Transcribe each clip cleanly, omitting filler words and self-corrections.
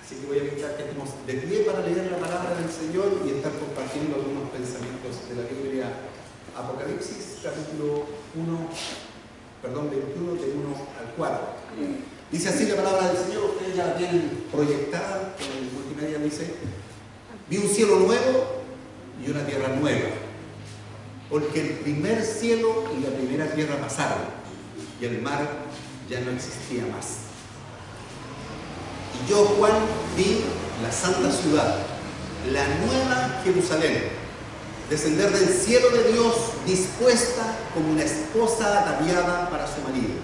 Así que voy a invitar que estemos de pie para leer la palabra del Señor y estar compartiendo algunos pensamientos de la Biblia. Apocalipsis, capítulo 21, de 1 al 4. Dice así la palabra del Señor, ustedes ya la tienen proyectada, en el multimedia dice: vi un cielo nuevo y una tierra nueva, porque el primer cielo y la primera tierra pasaron, y el mar ya no existía más. Y yo, Juan, vi la santa ciudad, la nueva Jerusalén, descender del cielo de Dios, dispuesta como una esposa ataviada para su marido.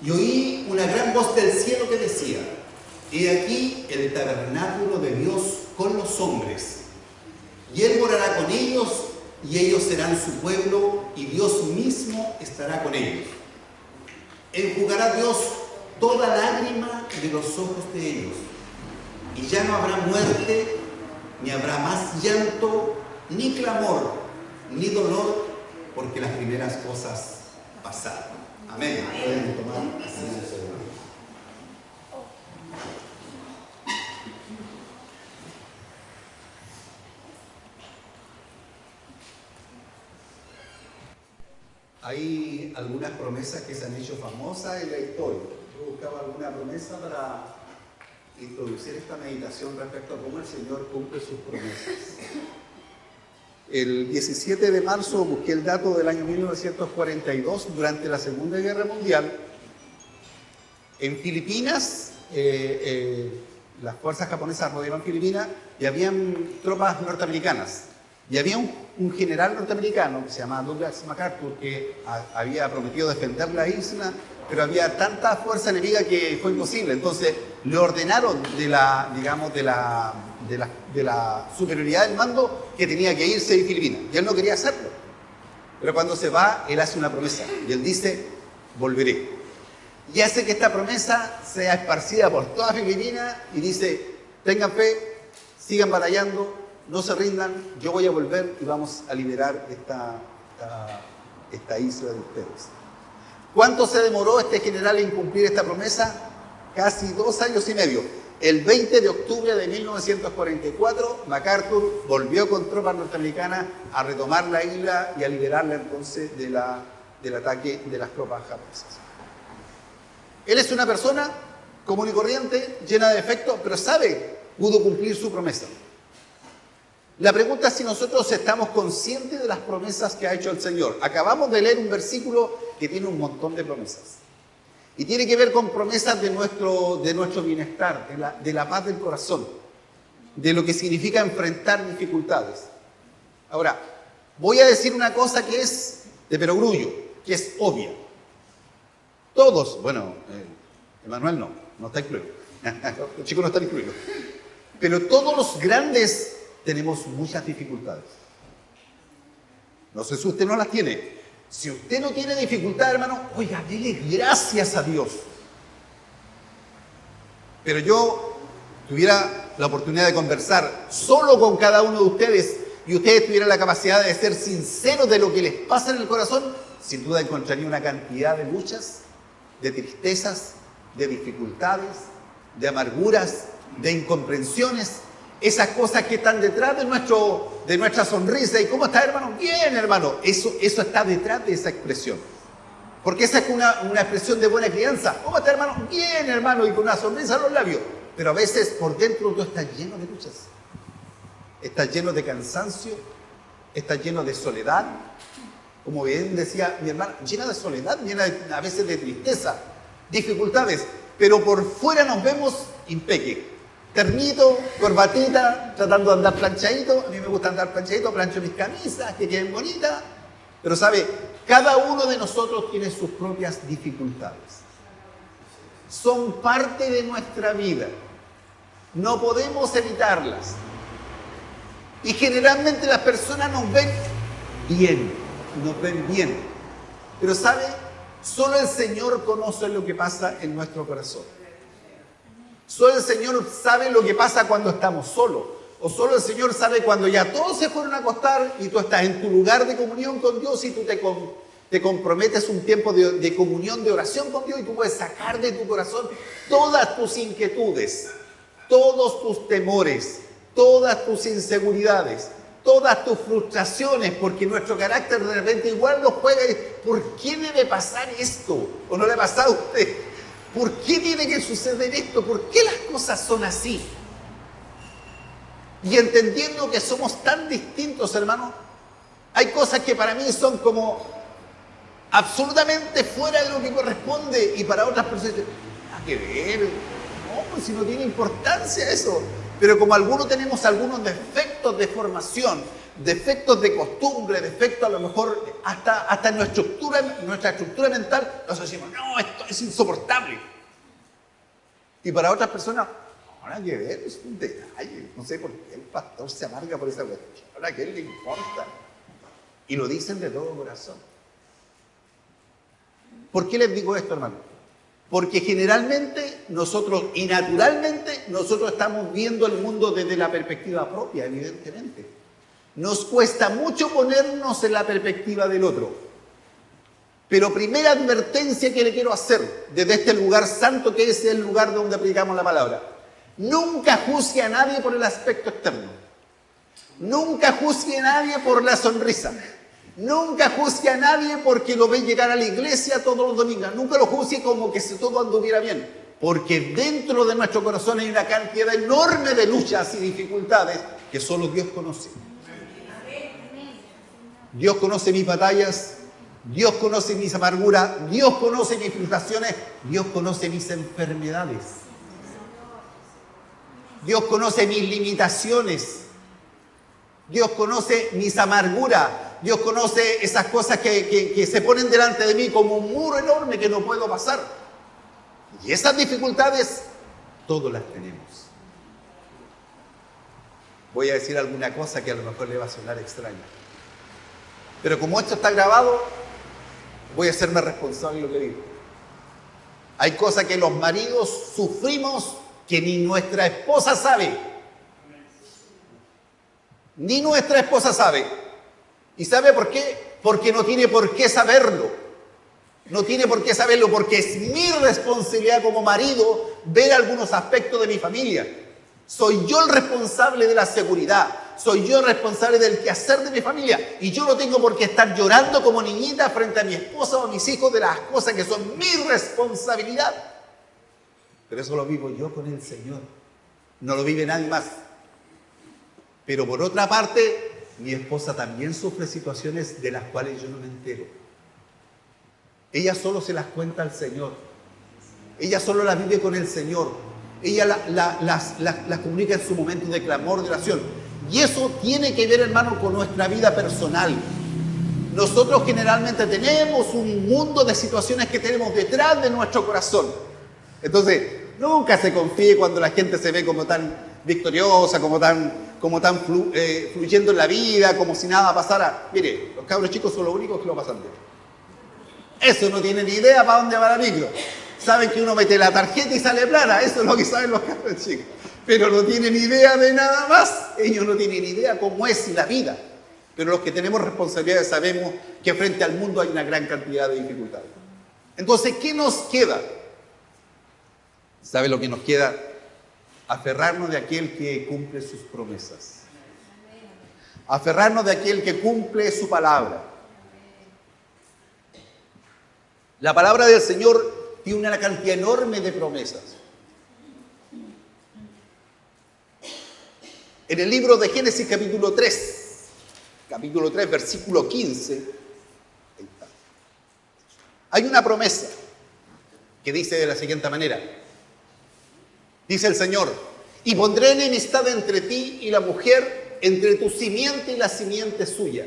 Y oí una gran voz del cielo que decía: he aquí el tabernáculo de Dios con los hombres, y Él morará con ellos, y ellos serán su pueblo, y Dios mismo estará con ellos. Enjugará Dios toda lágrima de los ojos de ellos, y ya no habrá muerte, ni habrá más llanto, ni clamor, ni dolor, porque las primeras cosas pasaron. Amén. Pueden tomar asiento. Hay algunas promesas que se han hecho famosas en la historia. Yo buscaba alguna promesa para introducir esta meditación respecto a cómo el Señor cumple sus promesas. El 17 de marzo busqué el dato del año 1942, durante la Segunda Guerra Mundial. En Filipinas, las fuerzas japonesas rodeaban Filipinas y habían tropas norteamericanas. Y había un general norteamericano que se llamaba Douglas MacArthur, que había prometido defender la isla, pero había tanta fuerza enemiga que fue imposible. Entonces le ordenaron de la superioridad del mando que tenía que irse de Filipinas. Y él no quería hacerlo. Pero cuando se va, él hace una promesa. Y él dice: volveré. Y hace que esta promesa sea esparcida por toda Filipinas y dice: tengan fe, sigan batallando, no se rindan, yo voy a volver y vamos a liberar esta isla de ustedes. ¿Cuánto se demoró este general en cumplir esta promesa? Casi 2 años y medio. El 20 de octubre de 1944, MacArthur volvió con tropas norteamericanas a retomar la isla y a liberarla entonces del ataque de las tropas japonesas. Él es una persona común y corriente, llena de defectos, pero pudo cumplir su promesa. La pregunta es si nosotros estamos conscientes de las promesas que ha hecho el Señor. Acabamos de leer un versículo que tiene un montón de promesas. Y tiene que ver con promesas de nuestro bienestar, de la paz del corazón, de lo que significa enfrentar dificultades. Ahora, voy a decir una cosa que es de perogrullo, que es obvia. Todos, Emanuel no está incluido. Los chicos no están incluidos. Pero todos los grandes tenemos muchas dificultades. No sé si usted no las tiene. Si usted no tiene dificultad, hermano, oiga, dele gracias a Dios. Pero yo tuviera la oportunidad de conversar solo con cada uno de ustedes y ustedes tuvieran la capacidad de ser sinceros de lo que les pasa en el corazón, sin duda encontraría una cantidad de luchas, de tristezas, de dificultades, de amarguras, de incomprensiones. Esas cosas que están detrás de nuestra sonrisa. ¿Y cómo está, hermano? Bien, hermano. Eso está detrás de esa expresión. Porque esa es una expresión de buena crianza. ¿Cómo está, hermano? Bien, hermano. Y con una sonrisa en los labios. Pero a veces por dentro tú estás lleno de luchas. Estás lleno de cansancio. Estás lleno de soledad. Como bien decía mi hermana, llena de soledad, llena a veces de tristeza, dificultades. Pero por fuera nos vemos impeque. Ternito, corbatita, tratando de andar planchadito. A mí me gusta andar planchadito, plancho mis camisas, que queden bonitas. Pero cada uno de nosotros tiene sus propias dificultades. Son parte de nuestra vida. No podemos evitarlas. Y generalmente las personas nos ven bien. Pero solo el Señor conoce lo que pasa en nuestro corazón. Solo el Señor sabe lo que pasa cuando estamos solos. O solo el Señor sabe cuando ya todos se fueron a acostar y tú estás en tu lugar de comunión con Dios y tú te comprometes un tiempo de comunión, de oración con Dios, y tú puedes sacar de tu corazón todas tus inquietudes, todos tus temores, todas tus inseguridades, todas tus frustraciones, porque nuestro carácter de repente igual nos juega. ¿Por qué debe pasar esto? ¿O no le ha pasado a usted? ¿Por qué tiene que suceder esto? ¿Por qué las cosas son así? Y entendiendo que somos tan distintos, hermanos, hay cosas que para mí son como absolutamente fuera de lo que corresponde, y para otras personas dicen, nada que ver, no, pues si no tiene importancia eso. Pero como algunos tenemos algunos defectos de formación, defectos de costumbre, defectos a lo mejor hasta nuestra estructura mental, nosotros decimos, no, esto es insoportable. Y para otras personas, ahora que ver, es un detalle, no sé por qué el pastor se amarga por esa cuestión, ahora que a él le importa. Y lo dicen de todo corazón. ¿Por qué les digo esto, hermano? Porque generalmente nosotros, y naturalmente, nosotros estamos viendo el mundo desde la perspectiva propia, evidentemente. Nos cuesta mucho ponernos en la perspectiva del otro. Pero primera advertencia que le quiero hacer desde este lugar santo, que es el lugar donde predicamos la palabra. Nunca juzgue a nadie por el aspecto externo. Nunca juzgue a nadie por la sonrisa. Nunca juzgue a nadie porque lo ve llegar a la iglesia todos los domingos. Nunca lo juzgue como que si todo anduviera bien. Porque dentro de nuestro corazón hay una cantidad enorme de luchas y dificultades que solo Dios conoce. Dios conoce mis batallas, Dios conoce mis amarguras, Dios conoce mis frustraciones, Dios conoce mis enfermedades. Dios conoce mis limitaciones. Dios conoce mis amarguras. Dios conoce esas cosas que se ponen delante de mí como un muro enorme que no puedo pasar. Y esas dificultades, todos las tenemos. Voy a decir alguna cosa que a lo mejor le va a sonar extraña. Pero como esto está grabado, voy a hacerme responsable de lo que digo. Hay cosas que los maridos sufrimos que ni nuestra esposa sabe. Ni nuestra esposa sabe. ¿Y sabe por qué? Porque no tiene por qué saberlo. No tiene por qué saberlo, porque es mi responsabilidad como marido ver algunos aspectos de mi familia. Soy yo el responsable de la seguridad. Soy yo el responsable del quehacer de mi familia. Y yo no tengo por qué estar llorando como niñita frente a mi esposa o a mis hijos de las cosas que son mi responsabilidad. Pero eso lo vivo yo con el Señor. No lo vive nadie más. Pero por otra parte, mi esposa también sufre situaciones de las cuales yo no me entero. Ella solo se las cuenta al Señor. Ella solo las vive con el Señor. Ella las comunica en su momento de clamor, de oración. Y eso tiene que ver, hermano, con nuestra vida personal. Nosotros generalmente tenemos un mundo de situaciones que tenemos detrás de nuestro corazón. Entonces, nunca se confíe cuando la gente se ve como tan victoriosa, como tan fluyendo en la vida, como si nada pasara. Mire, los cabros chicos son los únicos que lo pasan bien. Eso no tienen ni idea para dónde va la micro. Saben que uno mete la tarjeta y sale plana, eso es lo que saben los cabros chicos. Pero no tienen idea de nada más. Ellos no tienen idea cómo es la vida. Pero los que tenemos responsabilidades sabemos que frente al mundo hay una gran cantidad de dificultades. Entonces, ¿qué nos queda? ¿Sabe lo que nos queda? Aferrarnos de aquel que cumple sus promesas. Aferrarnos de aquel que cumple su palabra. La palabra del Señor tiene una cantidad enorme de promesas. En el libro de Génesis capítulo 3, versículo 15, hay una promesa que dice de la siguiente manera. Dice el Señor, y pondré enemistad entre ti y la mujer, entre tu simiente y la simiente suya.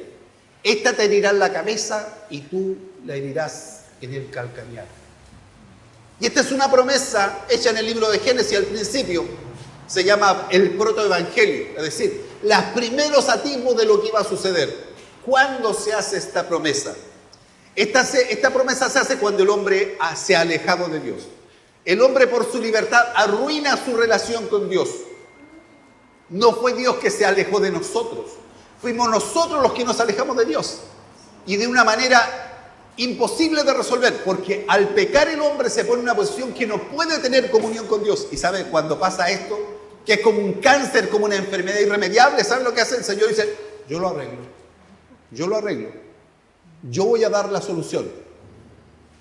Esta te herirá en la cabeza y tú la herirás en el calcañar. Y esta es una promesa hecha en el libro de Génesis al principio. Se llama el protoevangelio, es decir, los primeros atisbos de lo que iba a suceder. ¿Cuándo se hace esta promesa? Esta promesa se hace cuando el hombre se ha alejado de Dios. El hombre por su libertad arruina su relación con Dios. No fue Dios que se alejó de nosotros. Fuimos nosotros los que nos alejamos de Dios. Y de una manera imposible de resolver, porque al pecar el hombre se pone en una posición que no puede tener comunión con Dios. Y ¿sabe? Cuando pasa esto, que es como un cáncer, como una enfermedad irremediable, ¿sabe lo que hace el Señor? Dice, yo lo arreglo, yo voy a dar la solución.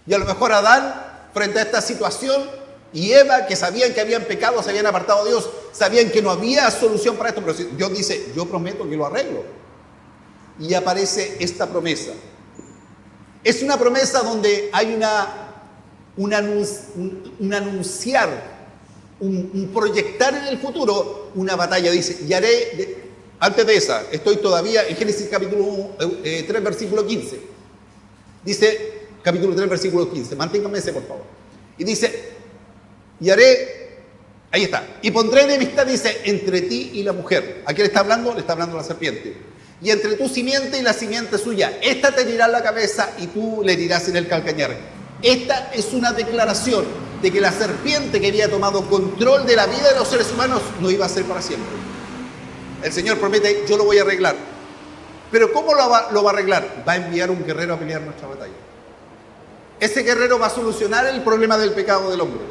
Y a lo mejor Adán, frente a esta situación, y Eva, que sabían que habían pecado, se habían apartado de Dios, sabían que no había solución para esto, pero Dios dice, yo prometo que lo arreglo. Y aparece esta promesa. Es una promesa donde hay un anunciar, un proyectar en el futuro una batalla. Dice, y haré, antes de esa, estoy todavía en Génesis capítulo 3, versículo 15. Dice, capítulo 3, versículo 15, manténganme ese por favor. Y dice, y haré, ahí está, y pondré enemistad, dice, entre ti y la mujer. ¿A quién le está hablando? Le está hablando a la serpiente. Y entre tu simiente y la simiente suya, esta te herirá la cabeza y tú le herirás en el calcañar. Esta es una declaración de que la serpiente que había tomado control de la vida de los seres humanos no iba a ser para siempre. El Señor promete, yo lo voy a arreglar. Pero ¿cómo lo va a arreglar? Va a enviar un guerrero a pelear nuestra batalla. Ese guerrero va a solucionar el problema del pecado del hombre.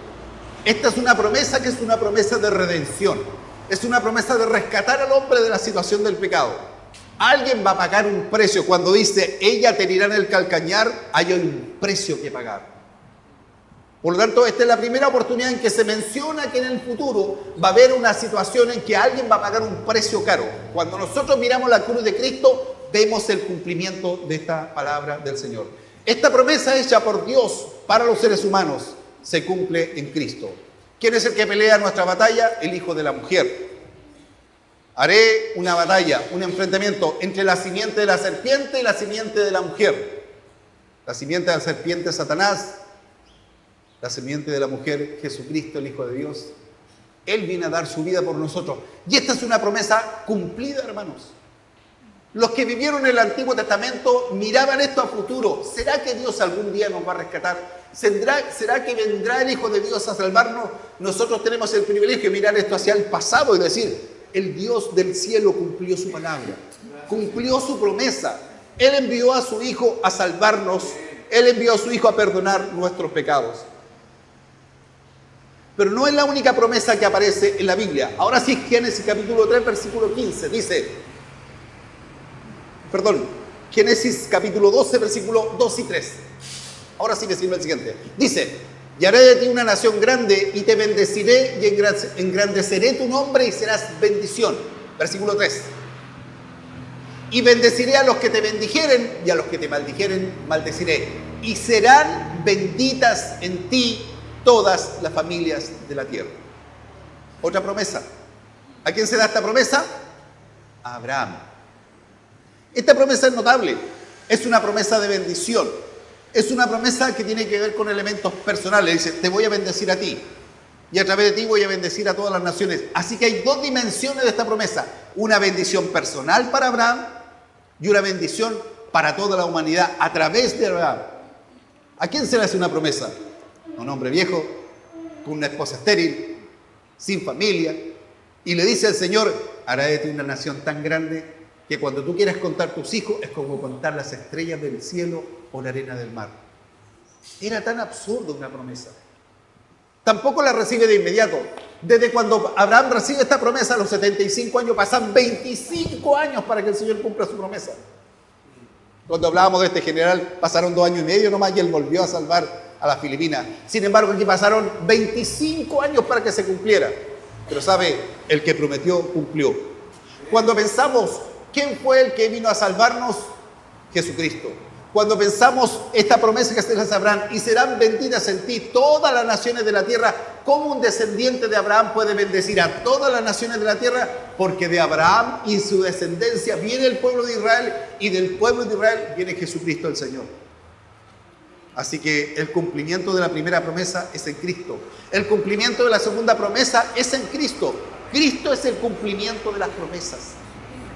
Esta es una promesa que es una promesa de redención. Es una promesa de rescatar al hombre de la situación del pecado. Alguien va a pagar un precio. Cuando dice, ella te herirá en el calcañar, hay un precio que pagar. Por lo tanto, esta es la primera oportunidad en que se menciona que en el futuro va a haber una situación en que alguien va a pagar un precio caro. Cuando nosotros miramos la cruz de Cristo, vemos el cumplimiento de esta palabra del Señor. Esta promesa hecha por Dios para los seres humanos se cumple en Cristo. ¿Quién es el que pelea nuestra batalla? El Hijo de la mujer. Haré una batalla, un enfrentamiento entre la simiente de la serpiente y la simiente de la mujer. La simiente de la serpiente es Satanás, la simiente de la mujer, Jesucristo, el Hijo de Dios. Él viene a dar su vida por nosotros. Y esta es una promesa cumplida, hermanos. Los que vivieron en el Antiguo Testamento miraban esto a futuro. ¿Será que Dios algún día nos va a rescatar? ¿Será que vendrá el Hijo de Dios a salvarnos? Nosotros tenemos el privilegio de mirar esto hacia el pasado y decir, el Dios del cielo cumplió su palabra, cumplió su promesa. Él envió a su Hijo a salvarnos. Él envió a su Hijo a perdonar nuestros pecados. Pero no es la única promesa que aparece en la Biblia. Ahora sí, Génesis capítulo 3, versículo 15, Génesis capítulo 12, versículo 2 y 3. Ahora sí me sirve el siguiente. Dice, y haré de ti una nación grande y te bendeciré y engrandeceré tu nombre y serás bendición. Versículo 3. Y bendeciré a los que te bendijeren y a los que te maldijeren maldeciré. Y serán benditas en ti todas las familias de la tierra. Otra promesa. ¿A quién se da esta promesa? A Abraham. Esta promesa es notable. Es una promesa de bendición. Es una promesa que tiene que ver con elementos personales. Dice, te voy a bendecir a ti. Y a través de ti voy a bendecir a todas las naciones. Así que hay dos dimensiones de esta promesa. Una bendición personal para Abraham y una bendición para toda la humanidad a través de Abraham. ¿A quién se le hace una promesa? A un hombre viejo, con una esposa estéril, sin familia. Y le dice al Señor, hará de ti una nación tan grande que cuando tú quieras contar tus hijos es como contar las estrellas del cielo o la arena del mar. Era tan absurdo una promesa. Tampoco la recibe de inmediato. Desde cuando Abraham recibe esta promesa a los 75 años, pasan 25 años para que el Señor cumpla su promesa. Cuando hablábamos de este general, pasaron 2 años y medio nomás y él volvió a salvar a las Filipinas. Sin embargo, aquí pasaron 25 años para que se cumpliera. Pero sabe, el que prometió, cumplió. Cuando pensamos, ¿quién fue el que vino a salvarnos? Jesucristo. Cuando pensamos esta promesa que se les Abraham, y serán benditas en ti todas las naciones de la tierra, ¿cómo un descendiente de Abraham puede bendecir a todas las naciones de la tierra? Porque de Abraham y su descendencia viene el pueblo de Israel, y del pueblo de Israel viene Jesucristo el Señor. Así que el cumplimiento de la primera promesa es en Cristo. El cumplimiento de la segunda promesa es en Cristo. Cristo es el cumplimiento de las promesas.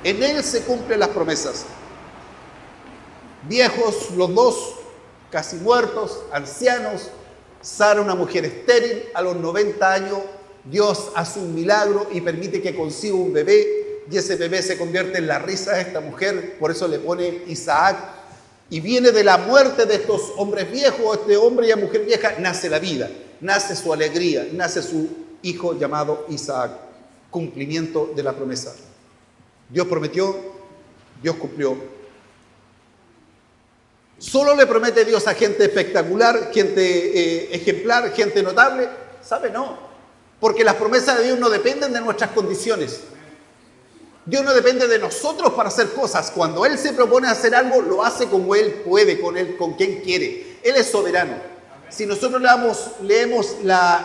En Él se cumplen las promesas. Viejos los dos, casi muertos, ancianos. Sara, una mujer estéril, a los 90 años, Dios hace un milagro y permite que conciba un bebé, y ese bebé se convierte en la risa de esta mujer, por eso le pone Isaac. Y viene de la muerte de estos hombres viejos, este hombre y mujer vieja, nace la vida, nace su alegría, nace su hijo llamado Isaac. Cumplimiento de la promesa. Dios prometió, Dios cumplió. ¿Solo le promete Dios a gente espectacular, gente ejemplar, gente notable? ¿Sabe? No. Porque las promesas de Dios no dependen de nuestras condiciones. Dios no depende de nosotros para hacer cosas. Cuando Él se propone hacer algo, lo hace como Él puede, con quien quiere. Él es soberano. Si nosotros leemos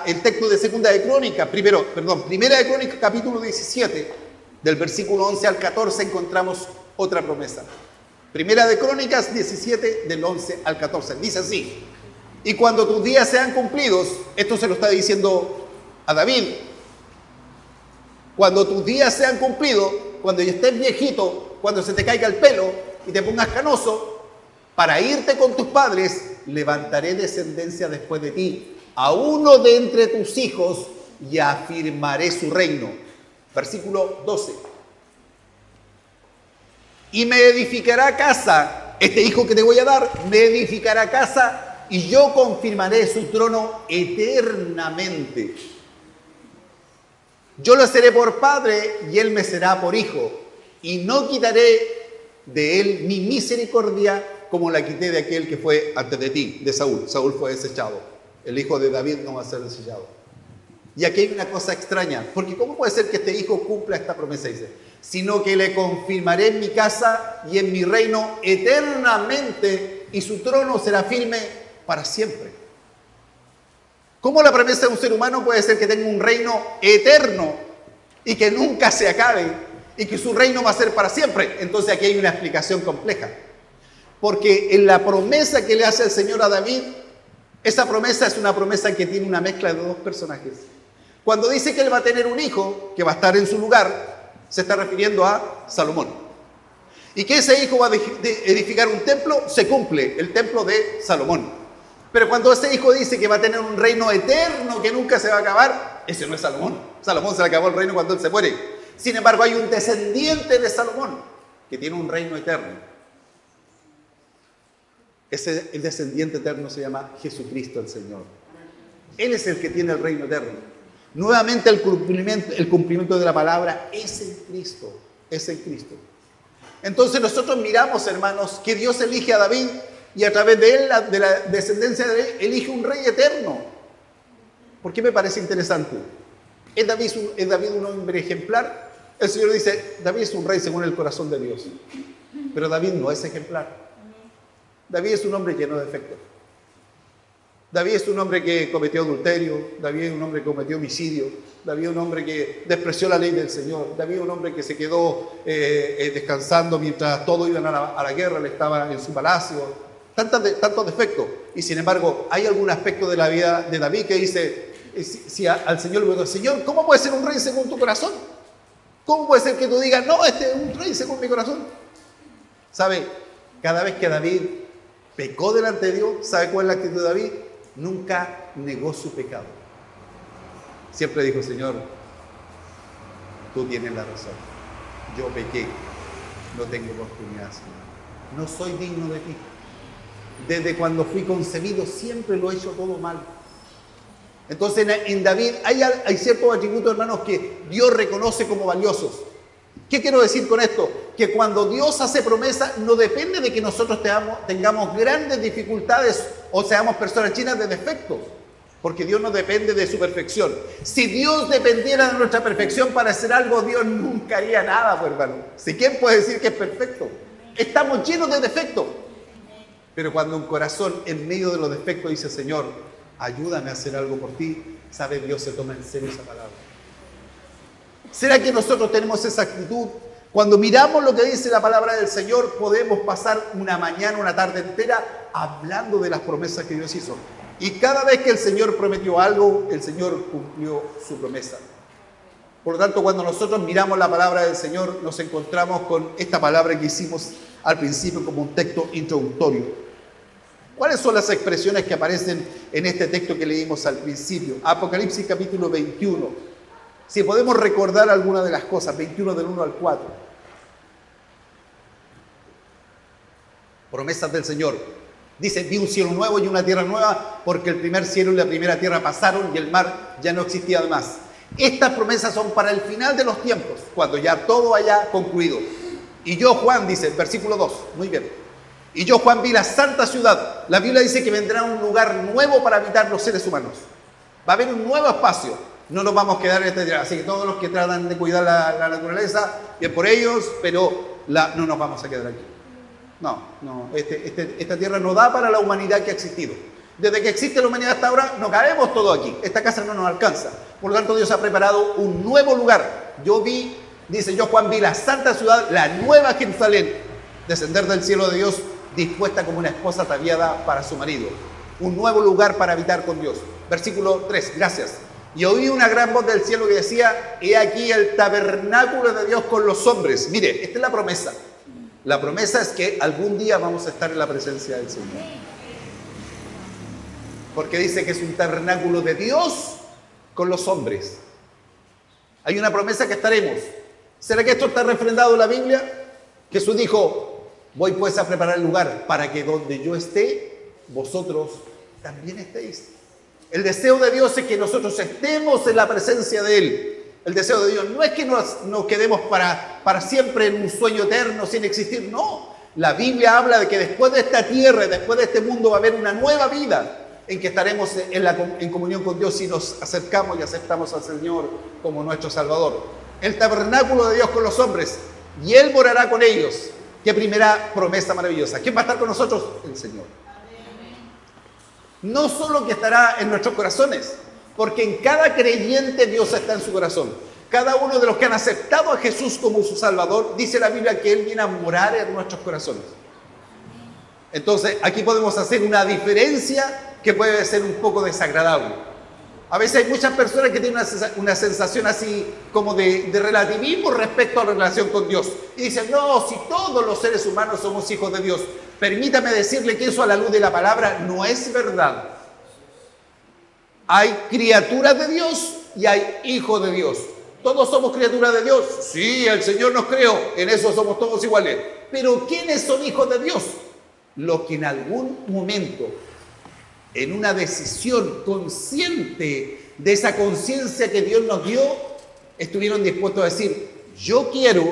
el texto de Primera de Crónicas, capítulo 17, del versículo 11 al 14, encontramos otra promesa. Primera de Crónicas 17, del 11 al 14. Dice así: y cuando tus días sean cumplidos, esto se lo está diciendo a David, cuando tus días sean cumplidos, cuando ya estés viejito, cuando se te caiga el pelo y te pongas canoso, para irte con tus padres, levantaré descendencia después de ti, a uno de entre tus hijos, y afirmaré su reino. Versículo 12. Y me edificará casa, este hijo que te voy a dar, me edificará casa, y yo confirmaré su trono eternamente. Yo lo seré por padre, y él me será por hijo, y no quitaré de él mi misericordia, como la quité de aquel que fue antes de ti, de Saúl. Saúl fue desechado. El hijo de David no va a ser desechado. Y aquí hay una cosa extraña, porque ¿cómo puede ser que este hijo cumpla esta promesa? Dice, sino que le confirmaré en mi casa y en mi reino eternamente, y su trono será firme para siempre. ¿Cómo la promesa de un ser humano puede ser que tenga un reino eterno y que nunca se acabe y que su reino va a ser para siempre? Entonces aquí hay una explicación compleja. Porque en la promesa que le hace el Señor a David, esa promesa es una promesa que tiene una mezcla de dos personajes. Cuando dice que él va a tener un hijo que va a estar en su lugar, se está refiriendo a Salomón. Y que ese hijo va a edificar un templo, se cumple, el templo de Salomón. Pero cuando ese hijo dice que va a tener un reino eterno que nunca se va a acabar, ese no es Salomón. Salomón se le acabó el reino cuando él se muere. Sin embargo, hay un descendiente de Salomón que tiene un reino eterno. El descendiente eterno se llama Jesucristo el Señor. Él es el que tiene el reino eterno. Nuevamente el cumplimiento de la palabra es en Cristo. Es en Cristo. Entonces nosotros miramos, hermanos, que Dios elige a David y a través de él, de la descendencia de él, elige un rey eterno. ¿Por qué me parece interesante? ¿Es David un hombre ejemplar? El Señor dice, David es un rey según el corazón de Dios. Pero David no es ejemplar. David es un hombre lleno de defectos. David es un hombre que cometió adulterio. David es un hombre que cometió homicidio. David es un hombre que despreció la ley del Señor. David es un hombre que se quedó descansando mientras todos iban a la guerra. Él estaba en su palacio. Tantos defectos. Y sin embargo, hay algún aspecto de la vida de David que dice, si al Señor le digo, Señor, ¿cómo puede ser un rey según tu corazón? ¿Cómo puede ser que tú digas, no, este es un rey según mi corazón? ¿Sabe? Cada vez que David pecó delante de Dios, ¿sabe cuál es la actitud de David? Nunca negó su pecado. Siempre dijo, Señor, tú tienes la razón. Yo pequé, no tengo oportunidad, Señor. No soy digno de ti. Desde cuando fui concebido siempre lo he hecho todo mal. Entonces en David hay ciertos atributos, hermanos, que Dios reconoce como valiosos. ¿Qué quiero decir con esto? Que cuando Dios hace promesa, no depende de que nosotros tengamos grandes dificultades o seamos personas llenas de defectos, porque Dios no depende de su perfección. Si Dios dependiera de nuestra perfección para hacer algo, Dios nunca haría nada, pues, hermano. ¿Si quién puede decir que es perfecto? Estamos llenos de defectos. Pero cuando un corazón en medio de los defectos dice, Señor, ayúdame a hacer algo por ti, sabe, Dios se toma en serio esa palabra. ¿Será que nosotros tenemos esa actitud? Cuando miramos lo que dice la palabra del Señor, podemos pasar una mañana, una tarde entera hablando de las promesas que Dios hizo. Y cada vez que el Señor prometió algo, el Señor cumplió su promesa. Por lo tanto, cuando nosotros miramos la palabra del Señor, nos encontramos con esta palabra que hicimos al principio como un texto introductorio. ¿Cuáles son las expresiones que aparecen en este texto que leímos al principio? Apocalipsis capítulo 21. Si podemos recordar alguna de las cosas, 21 del 1 al 4. Promesas del Señor. Dice, vi un cielo nuevo y una tierra nueva, porque el primer cielo y la primera tierra pasaron y el mar ya no existía más. Estas promesas son para el final de los tiempos, cuando ya todo haya concluido. Y yo, Juan, dice, versículo 2, muy bien. Y yo, Juan, vi la santa ciudad. La Biblia dice que vendrá un lugar nuevo para habitar los seres humanos. Va a haber un nuevo espacio. No nos vamos a quedar en este día. Así que todos los que tratan de cuidar la naturaleza, bien por ellos, pero no nos vamos a quedar aquí. No, esta tierra no da para la humanidad que ha existido. Desde que existe la humanidad hasta ahora, no cabemos todo aquí. Esta casa no nos alcanza. Por lo tanto, Dios ha preparado un nuevo lugar. Yo vi, dice yo, Juan, vi la santa ciudad, la nueva Jerusalén, descender del cielo de Dios, dispuesta como una esposa ataviada para su marido. Un nuevo lugar para habitar con Dios. Versículo 3, gracias. Y oí una gran voz del cielo que decía, he aquí el tabernáculo de Dios con los hombres. Mire, esta es la promesa. La promesa es que algún día vamos a estar en la presencia del Señor. Porque dice que es un tabernáculo de Dios con los hombres. Hay una promesa que estaremos. ¿Será que esto está refrendado en la Biblia? Jesús dijo, voy pues a preparar el lugar para que donde yo esté, vosotros también estéis. El deseo de Dios es que nosotros estemos en la presencia de Él. El deseo de Dios no es que nos quedemos para siempre en un sueño eterno sin existir, no. La Biblia habla de que después de esta tierra, después de este mundo va a haber una nueva vida en que estaremos en comunión con Dios si nos acercamos y aceptamos al Señor como nuestro Salvador. El tabernáculo de Dios con los hombres, y Él morará con ellos. Qué primera promesa maravillosa. ¿Quién va a estar con nosotros? El Señor. No solo que estará en nuestros corazones, porque en cada creyente Dios está en su corazón. Cada uno de los que han aceptado a Jesús como su Salvador, dice la Biblia que Él viene a morar en nuestros corazones. Entonces, aquí podemos hacer una diferencia que puede ser un poco desagradable. A veces hay muchas personas que tienen una sensación así como de relativismo respecto a la relación con Dios. Y dicen, no, si todos los seres humanos somos hijos de Dios. Permítame decirle que eso a la luz de la palabra no es verdad. Hay criaturas de Dios y hay hijos de Dios. ¿Todos somos criaturas de Dios? Sí, el Señor nos creó, en eso somos todos iguales. Pero ¿quiénes son hijos de Dios? Los que en algún momento, en una decisión consciente de esa conciencia que Dios nos dio, estuvieron dispuestos a decir, yo quiero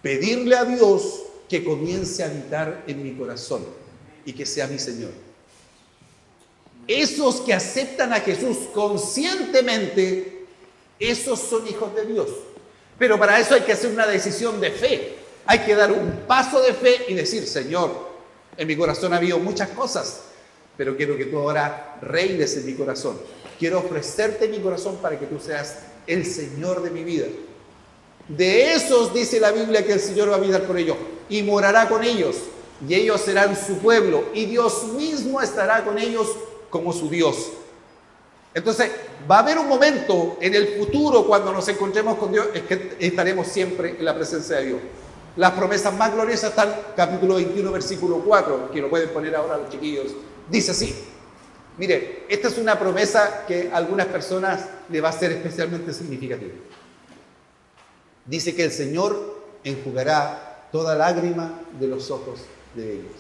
pedirle a Dios que comience a habitar en mi corazón y que sea mi Señor. Esos que aceptan a Jesús conscientemente, esos son hijos de Dios. Pero para eso hay que hacer una decisión de fe. Hay que dar un paso de fe y decir, Señor, en mi corazón ha habido muchas cosas, pero quiero que tú ahora reines en mi corazón. Quiero ofrecerte mi corazón para que tú seas el Señor de mi vida. De esos dice la Biblia que el Señor va a habitar con ellos y morará con ellos, y ellos serán su pueblo, y Dios mismo estará con ellos como su Dios. Entonces, va a haber un momento en el futuro cuando nos encontremos con Dios, es que estaremos siempre en la presencia de Dios. Las promesas más gloriosas están, capítulo 21, versículo 4, que lo pueden poner ahora los chiquillos. Dice así, mire, esta es una promesa que a algunas personas le va a ser especialmente significativa. Dice que el Señor enjugará toda lágrima de los ojos de ellos.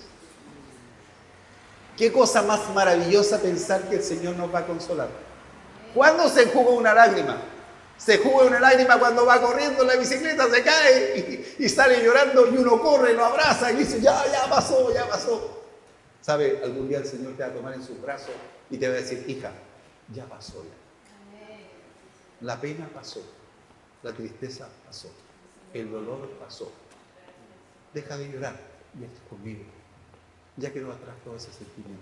Qué cosa más maravillosa pensar que el Señor nos va a consolar. ¿Cuándo se enjuga una lágrima? Se enjuga una lágrima cuando va corriendo en la bicicleta, se cae y sale llorando y uno corre, lo abraza y dice, ya pasó, ya pasó. ¿Sabe? Algún día el Señor te va a tomar en sus brazos y te va a decir, hija, ya pasó ya. La pena pasó, la tristeza pasó, el dolor pasó. Deja de llorar y estás conmigo. Ya quedó atrás todo ese sentimiento.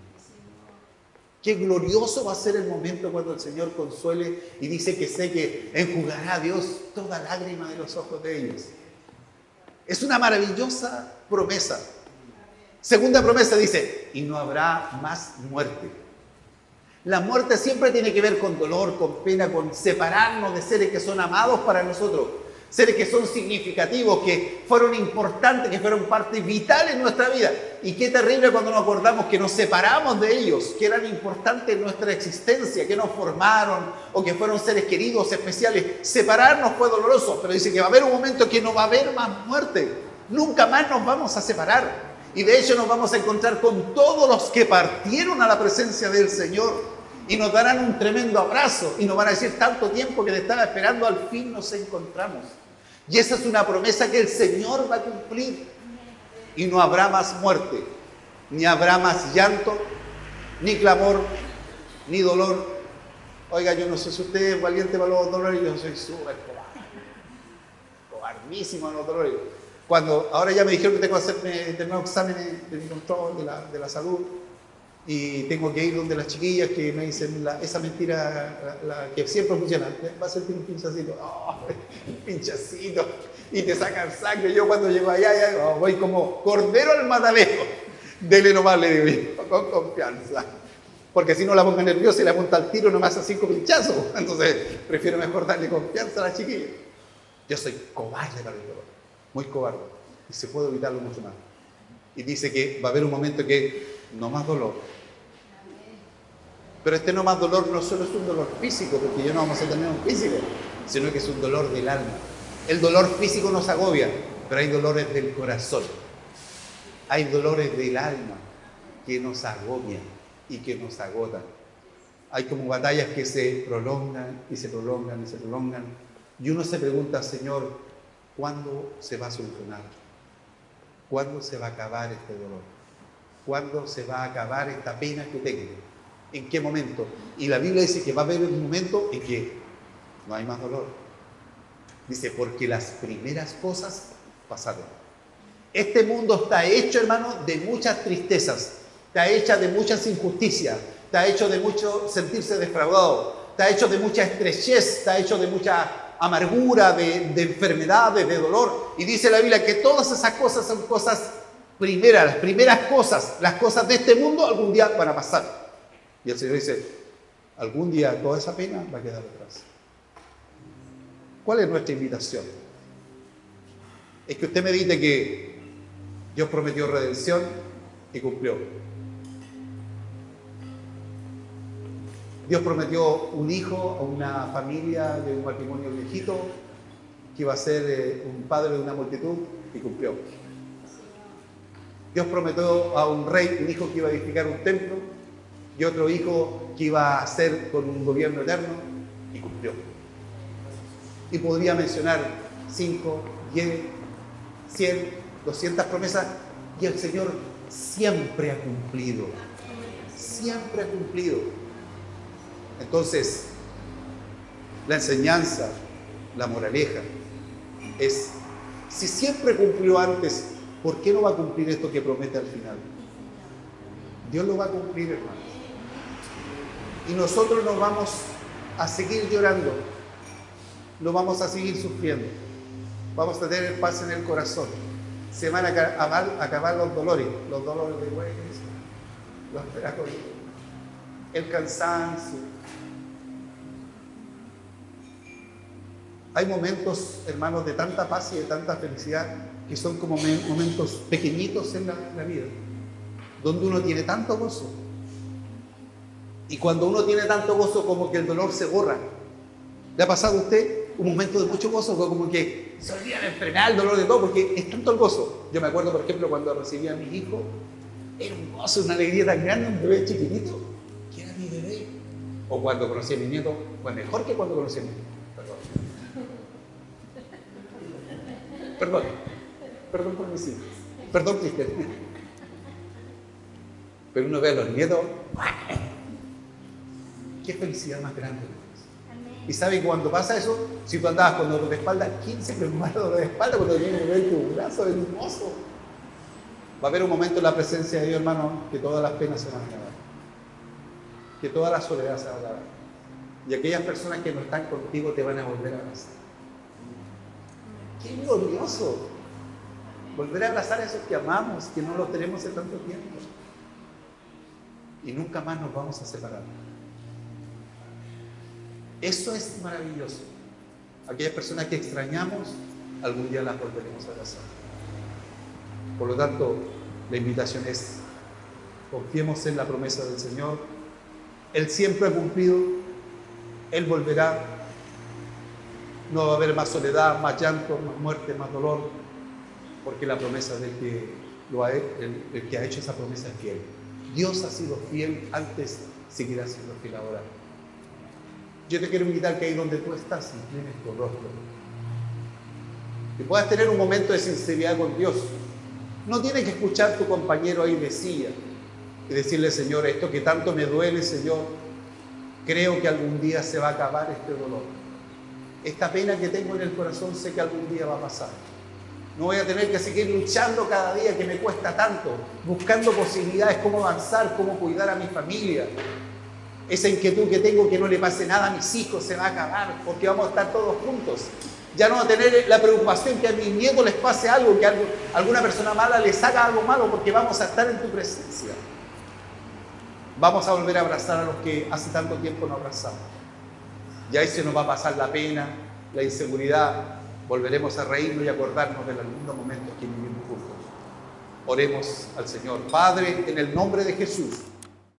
Qué glorioso va a ser el momento cuando el Señor consuele y dice que sé que enjugará a Dios toda lágrima de los ojos de ellos. Es una maravillosa promesa. Segunda promesa dice, y no habrá más muerte. La muerte siempre tiene que ver con dolor, con pena, con separarnos de seres que son amados para nosotros. Seres que son significativos, que fueron importantes, que fueron parte vital en nuestra vida. Y qué terrible cuando nos acordamos que nos separamos de ellos, que eran importantes en nuestra existencia, que nos formaron o que fueron seres queridos, especiales. Separarnos fue doloroso, pero dice que va a haber un momento que no va a haber más muerte. Nunca más nos vamos a separar. Y de hecho nos vamos a encontrar con todos los que partieron a la presencia del Señor y nos darán un tremendo abrazo y nos van a decir: tanto tiempo que te estaba esperando, al fin nos encontramos. Y esa es una promesa que el Señor va a cumplir. Y no habrá más muerte, ni habrá más llanto, ni clamor, ni dolor. Oiga, yo no sé si usted es valiente para los dolores, yo soy súper cobardísimo en los dolores. Ahora ya me dijeron que tengo que hacerme de nuevo exámenes de mi control de la salud y tengo que ir donde las chiquillas que me dicen esa mentira, la que siempre funciona: va a sentir un pinchacito. Oh, un pinchacito, y te sacan sangre. Yo cuando llego allá voy como cordero al matadero. Dele nomás, le digo yo, con confianza, porque si no la pongo nerviosa y la apunta al tiro, nomás a 5 pinchazos. Entonces prefiero mejor darle confianza a la chiquilla. Yo soy cobarde para el dolor, muy cobarde, y se puede evitarlo mucho más. Y dice que va a haber un momento que no más dolor. Pero este no más dolor no solo es un dolor físico, porque ya no vamos a tener un físico, sino que es un dolor del alma. El dolor físico nos agobia, pero hay dolores del corazón. Hay dolores del alma que nos agobian y que nos agotan. Hay como batallas que se prolongan y se prolongan y se prolongan. Y uno se pregunta: Señor, ¿cuándo se va a solucionar? ¿Cuándo se va a acabar este dolor? ¿Cuándo se va a acabar esta pena que tengo? ¿En qué momento? Y la Biblia dice que va a haber un momento en que no hay más dolor. Dice: porque las primeras cosas pasaron. Este mundo está hecho, hermano, de muchas tristezas, está hecha de muchas injusticias, está hecho de mucho sentirse defraudado, está hecho de mucha estrechez, está hecho de mucha amargura, de enfermedades, de dolor. Y dice la Biblia que todas esas cosas son cosas primeras, las primeras cosas, las cosas de este mundo algún día van a pasar. Y el Señor dice: algún día toda esa pena va a quedar atrás. ¿Cuál es nuestra invitación? Es que usted medite que Dios prometió redención y cumplió. Dios prometió un hijo a una familia de un matrimonio viejito que iba a ser un padre de una multitud y cumplió. Dios prometió a un rey un hijo que iba a edificar un templo y otro hijo que iba a hacer con un gobierno eterno y cumplió. Y podría mencionar 5, 10, 100, 200 promesas y el Señor siempre ha cumplido. Siempre ha cumplido. Entonces, la enseñanza, la moraleja es: si siempre cumplió antes, ¿por qué no va a cumplir esto que promete al final? Dios lo va a cumplir, hermanos. Y nosotros nos vamos a seguir llorando, no vamos a seguir sufriendo, vamos a tener paz en el corazón. Se van a acabar los dolores de huesos, los melancolías, el cansancio. Hay momentos, hermanos, de tanta paz y de tanta felicidad que son como momentos pequeñitos en la vida, donde uno tiene tanto gozo. Y cuando uno tiene tanto gozo, como que el dolor se borra. ¿Le ha pasado a usted un momento de mucho gozo? Como que se olvida la enfermedad, el dolor de todo, porque es tanto el gozo. Yo me acuerdo, por ejemplo, cuando recibí a mi hijo, era un gozo, una alegría tan grande, un bebé chiquitito, que era mi bebé. O cuando conocí a mi nieto, fue mejor que cuando conocí a mi nieto. Perdón por mis hijos. Perdón, Cristian. Pero uno ve a los nietos. ¡Qué felicidad más grande! Y sabe, cuando pasa eso, si tú andabas con dolor de espalda, ¿quién se preocupa de dolor de espalda cuando viene a ver tu brazo? Es hermoso. Va a haber un momento en la presencia de Dios, hermano, que todas las penas se van a acabar. Que toda la soledad se va a acabar. Y aquellas personas que no están contigo te van a volver a abrazar. ¡Qué glorioso! Volver a abrazar a esos que amamos, que no los tenemos en tanto tiempo. Y nunca más nos vamos a separar. Eso es maravilloso. Aquellas personas que extrañamos, algún día las volveremos a abrazar. Por lo tanto, la invitación es: confiemos en la promesa del Señor. Él siempre ha cumplido. Él volverá. No va a haber más soledad, más llanto, más muerte, más dolor, porque la promesa de que el que ha hecho esa promesa es fiel. Dios ha sido fiel antes, seguirá siendo fiel ahora. Yo te quiero invitar que ahí donde tú estás, inclines tu rostro. Que puedas tener un momento de sinceridad con Dios. No tienes que escuchar a tu compañero ahí de silla y decirle: Señor, esto que tanto me duele, Señor, creo que algún día se va a acabar este dolor. Esta pena que tengo en el corazón sé que algún día va a pasar. No voy a tener que seguir luchando cada día que me cuesta tanto, buscando posibilidades, cómo avanzar, cómo cuidar a mi familia. Esa inquietud que tengo que no le pase nada a mis hijos se va a acabar porque vamos a estar todos juntos. Ya no va a tener la preocupación que a mis nietos les pase algo, que alguna persona mala les haga algo malo, porque vamos a estar en tu presencia. Vamos a volver a abrazar a los que hace tanto tiempo no abrazamos. Y ahí se nos va a pasar la pena, la inseguridad. Volveremos a reírnos y acordarnos de los lindos momentos que vivimos juntos. Oremos al Señor. Padre, en el nombre de Jesús,